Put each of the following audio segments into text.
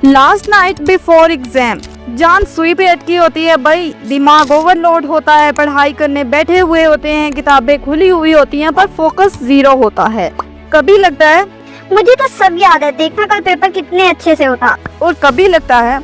Last night before exam, जान सुई पे अटकी होती है भाई, दिमाग ओवरलोड होता है, पढ़ाई करने बैठे हुए होते हैं, किताबें खुली हुई होती हैं पर फोकस जीरो होता है। कभी लगता है मुझे तो सब याद है, देखना कल पेपर कितने अच्छे से होता। और कभी लगता है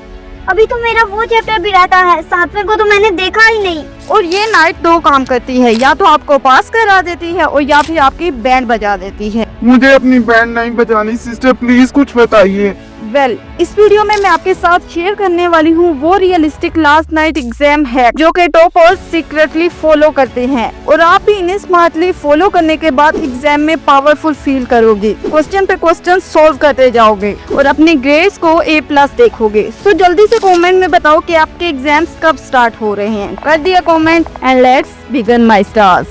अभी तो मेरा वो चैप्टर भी रहता है, सातवें को तो मैंने देखा ही नहीं। और ये नाइट दो काम करती है, या तो आपको पास करा देती है और या फिर आपकी बैंड बजा देती है। मुझे अपनी बैंड नहीं बजानी सिस्टर, प्लीज कुछ बताइए। वेल, इस वीडियो में मैं आपके साथ शेयर करने वाली हूँ वो रियलिस्टिक लास्ट नाइट एग्जाम है जो कि टॉपर्स सीक्रेटली फॉलो करते हैं, और आप भी इन्हें स्मार्टली फॉलो करने के बाद एग्जाम में पावरफुल फील करोगे, क्वेश्चन पे क्वेश्चन सॉल्व करते जाओगे और अपने ग्रेड्स को A+ देखोगे। सो जल्दी से कमेंट में बताओ कि आपके एग्जाम्स कब स्टार्ट हो रहे हैं। कर दिया comment and let's begin my stars.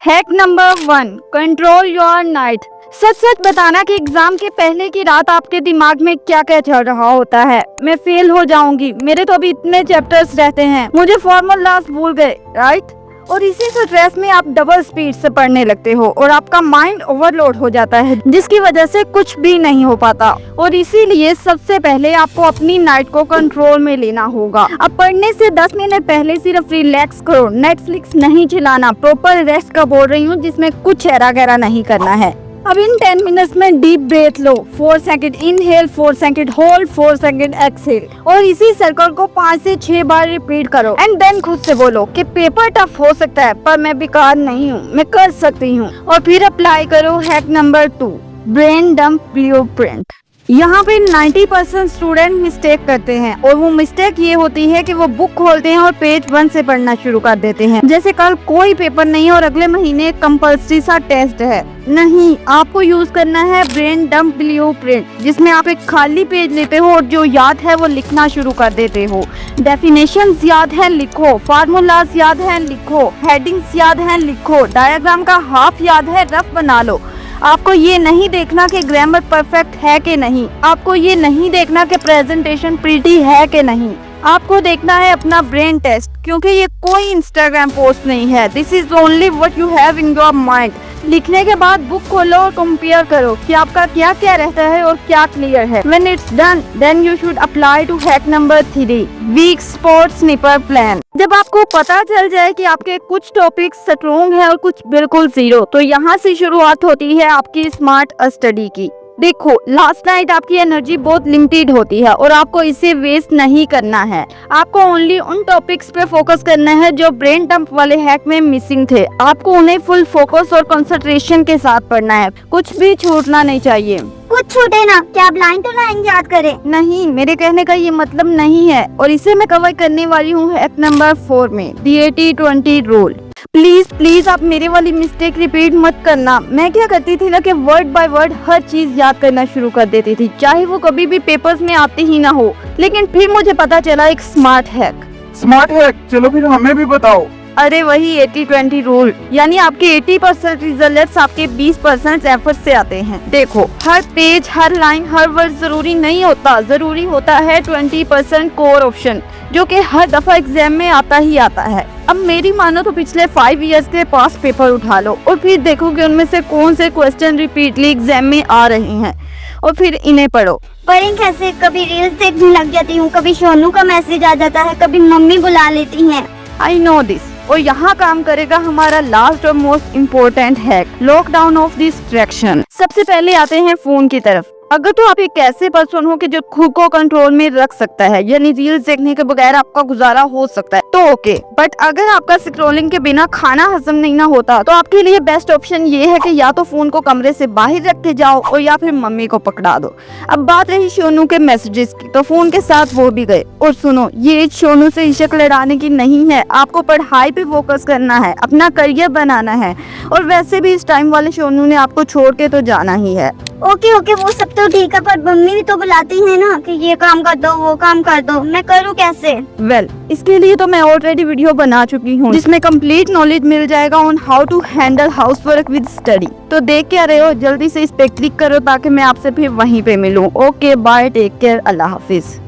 Hack number 1, control your night. सच सच बताना कि एग्जाम के पहले की रात आपके दिमाग में क्या क्या चल रहा होता है। मैं फेल हो जाऊंगी, मेरे तो अभी इतने चैप्टर्स रहते हैं, मुझे फॉर्मूलाज भूल गए, राइट। और इसी स्ट्रेस में आप डबल स्पीड से पढ़ने लगते हो और आपका माइंड ओवरलोड हो जाता है, जिसकी वजह से कुछ भी नहीं हो पाता। और इसीलिए सबसे पहले आपको अपनी नाइट को कंट्रोल में लेना होगा। अब पढ़ने से 10 मिनट पहले सिर्फ रिलैक्स करो, नेटफ्लिक्स नहीं चलाना, प्रॉपर रेस्ट का बोल रही हूँ, जिसमें कुछ ऐरा गैरा नहीं करना है। अब इन 10 मिनट्स में डीप ब्रेथ लो, 4 second inhale, 4 second hold, 4 second exhale, और इसी सर्कल को 5 से 6 बार रिपीट करो। एंड देन खुद से बोलो कि पेपर टफ हो सकता है पर मैं बेकार नहीं हूँ, मैं कर सकती हूँ। और फिर अप्लाई करो hack number 2, brain dump blueprint. यहाँ पे 90% स्टूडेंट मिस्टेक करते हैं, और वो मिस्टेक ये होती है कि वो बुक खोलते हैं और पेज 1 से पढ़ना शुरू कर देते हैं, जैसे कल कोई पेपर नहीं और अगले महीने कंपल्सरी सा टेस्ट है। नहीं, आपको यूज करना है ब्रेन डंप ब्लूप्रिंट, जिसमें आप एक खाली पेज लेते हो और जो याद है वो लिखना शुरू कर देते हो। डेफिनेशंस याद है लिखो, फार्मूलाज याद है लिखो, हेडिंग्स याद है लिखो, डायग्राम का हाफ याद है रफ बना लो। आपको ये नहीं देखना कि ग्रामर परफेक्ट है कि नहीं, आपको ये नहीं देखना कि प्रेजेंटेशन प्रीटी है कि नहीं, आपको देखना है अपना ब्रेन टेस्ट, क्योंकि ये कोई इंस्टाग्राम पोस्ट नहीं है। This is only what you have in your mind. लिखने के बाद बुक खोलो और कंपेयर करो कि आपका क्या क्या रहता है और क्या क्लियर है। When it's done, then you should apply to hack number 3, week spot sniper plan. जब आपको पता चल जाए कि आपके कुछ टॉपिक्स स्ट्रॉन्ग है और कुछ बिल्कुल जीरो, तो यहाँ से शुरुआत होती है आपकी स्मार्ट स्टडी की। देखो, लास्ट नाइट आपकी एनर्जी बहुत लिमिटेड होती है और आपको इसे वेस्ट नहीं करना है। आपको ओनली उन टॉपिक्स पे फोकस करना है जो ब्रेन डंप वाले हैक में मिसिंग थे। आपको उन्हें फुल फोकस और कंसंट्रेशन के साथ पढ़ना है, कुछ भी छूटना नहीं चाहिए। कुछ छूटे ना, क्या आप लाइन टू लाइन याद करें? नहीं, मेरे कहने का ये मतलब नहीं है, और इसे मैं कवर करने वाली हूँ हैक नंबर 4 में, दी 80-20 रूल। प्लीज प्लीज आप मेरे वाली मिस्टेक रिपीट मत करना। मैं क्या करती थी ना कि वर्ड बाय वर्ड हर चीज याद करना शुरू कर देती थी, चाहे वो कभी भी पेपर्स में आती ही ना हो। लेकिन फिर मुझे पता चला एक स्मार्ट हैक। स्मार्ट हैक, चलो फिर हमें भी बताओ। अरे वही 80-20 रूल, यानी आपके 80% रिजल्ट्स आपके 20% एफर्ट से आते हैं। देखो, हर पेज, हर लाइन, हर वर्ड जरूरी नहीं होता, जरूरी होता है 20% कोर ऑप्शन, जो कि हर दफा एग्जाम में आता ही आता है। अब मेरी मानो तो पिछले 5 इयर्स के पास पेपर उठा लो और फिर देखोगे उनमें से कौन से क्वेश्चन रिपीटली एग्जाम में आ रहे हैं, और फिर इन्हें पढ़ो। पढ़ें कैसे? कभी रील्स देखने लग जाती हूँ, कभी सोनू का मैसेज आ जाता है, कभी मम्मी बुला लेती हैं। I know this. और यहाँ काम करेगा हमारा लास्ट और most important hack, lockdown of distraction. सबसे पहले आते हैं फोन की तरफ। अगर तो आप एक ऐसे पर्सन हो कि जो खुद को कंट्रोल में रख सकता है, यानी रील्स देखने के बगैर आपका गुजारा हो सकता है, तो ओके। बट अगर आपका स्क्रॉलिंग के बिना खाना हजम नहीं ना होता, तो आपके लिए बेस्ट ऑप्शन ये है कि या तो फोन को कमरे से बाहर रख के जाओ और या फिर मम्मी को पकड़ा दो। अब बात रही सोनू के मैसेजेस की, तो फोन के साथ वो भी गए। और सुनो, ये सोनू से इश्क लड़ाने की नहीं है, आपको पढ़ाई पे फोकस करना है, अपना करियर बनाना है। और वैसे भी इस टाइम वाले सोनू ने आपको छोड़ के तो जाना ही है। ओके ओके, वो सब तो ठीक है, पर मम्मी भी तो बुलाती है ना कि ये काम कर दो, वो काम कर दो, मैं करूँ कैसे? वेल, इसके लिए तो मैं ऑलरेडी वीडियो बना चुकी हूँ, जिसमें कंप्लीट नॉलेज मिल जाएगा on how to handle house work with study. तो देख क्या रहे हो, जल्दी से इस पे क्लिक करो ताकि मैं आपसे फिर वहीं पे मिलूँ। ओके बाय, टेक केयर, अल्लाह हाफिज।